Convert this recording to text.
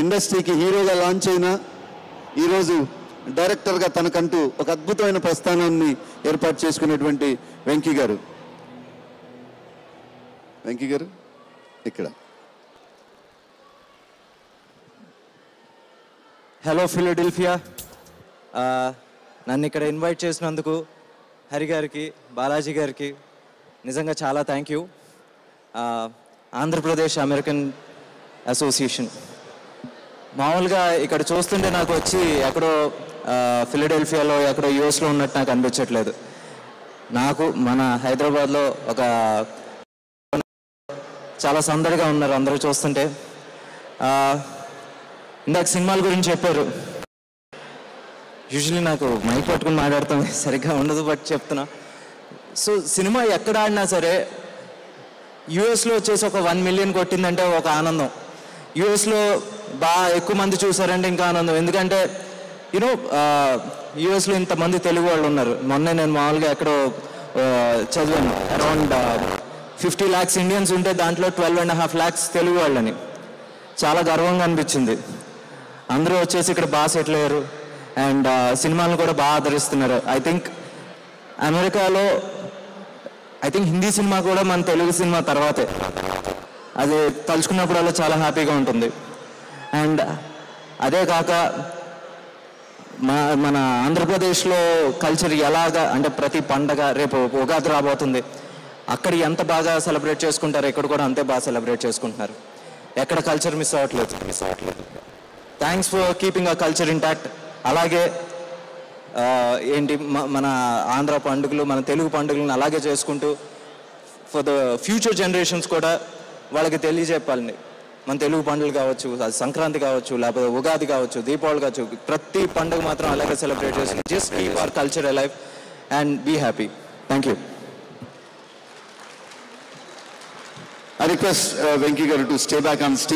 ఇండస్ట్రీకి హీరోగా లాంచ్ అయిన ఈరోజు డైరెక్టర్గా తనకంటూ ఒక అద్భుతమైన ప్రస్థానాన్ని ఏర్పాటు చేసుకునేటువంటి వెంకీ గారు ఇక్కడ. హలో ఫిలడెల్ఫియా, నన్ను ఇక్కడ ఇన్వైట్ చేసినందుకు హరి గారికి, బాలాజీ గారికి నిజంగా చాలా thank you. Andhra Pradesh American association మామూలుగా ఇక్కడ చూస్తుంటే నాకు వచ్చి ఎక్కడో ఫిలడెల్ఫియాలో ఎక్కడో యూఎస్లో ఉన్నట్టు నాకు అనిపించట్లేదు. నాకు మన హైదరాబాద్లో ఒక చాలా సందడిగా ఉన్నారు అందరూ చూస్తుంటే. ఇందాక సినిమాల గురించి చెప్పారు. యూజువల్లీ నాకు మైక్ పట్టుకుని మాట్లాడతాం సరిగ్గా ఉండదు, బట్ చెప్తున్నా. సో సినిమా ఎక్కడ ఆడినా సరే యూఎస్లో వచ్చేసి ఒక 1 మిలియన్ కొట్టిందంటే ఒక ఆనందం. యూఎస్లో బాగా ఎక్కువ మంది చూసారంటే ఇంకా ఆనందం. ఎందుకంటే యూనో యూఎస్లో ఇంతమంది తెలుగు వాళ్ళు ఉన్నారు. మొన్నే నేను మామూలుగా ఎక్కడో చదివాను, అరౌండ్ 50 lakhs ఇండియన్స్ ఉంటే దాంట్లో 12.5 lakhs తెలుగు వాళ్ళని. చాలా గర్వంగా అనిపించింది. అందరూ వచ్చేసి ఇక్కడ బాగా సెటిల్ అయ్యారు అండ్ సినిమాలను కూడా బాగా ఆదరిస్తున్నారు. ఐ థింక్ అమెరికాలో హిందీ సినిమా కూడా మన తెలుగు సినిమా తర్వాతే. అది తలుచుకున్నప్పుడల్లా చాలా హ్యాపీగా ఉంటుంది. అండ్ అదే కాక మన ఆంధ్రప్రదేశ్లో కల్చర్ ఎలాగా అంటే ప్రతి పండగ, రేపు ఉగాది రాబోతుంది, అక్కడ ఎంత బాగా సెలబ్రేట్ చేసుకుంటారు, ఇక్కడ కూడా అంతే బాగా సెలబ్రేట్ చేసుకుంటున్నారు. ఎక్కడ కల్చర్ మిస్ అవ్వట్లేదు. Thanks for keeping a culture intact. అలాగే మన ఆంధ్ర పండుగలు, మన తెలుగు పండుగలను అలాగే చేసుకుంటూ ఫర్ ద ఫ్యూచర్ జనరేషన్స్ కూడా వాళ్ళకి తెలియజెప్పాలండి. మన తెలుగు పండుగలు కావచ్చు, అది సంక్రాంతి కావచ్చు, లేకపోతే ఉగాది కావచ్చు, దీపావళి కావచ్చు, ప్రతి పండుగ మాత్రం అలాగే సెలబ్రేట్ చేసుకుని just keep our culture alive and be happy. Thank you. I request Venki garu to stay back on stage.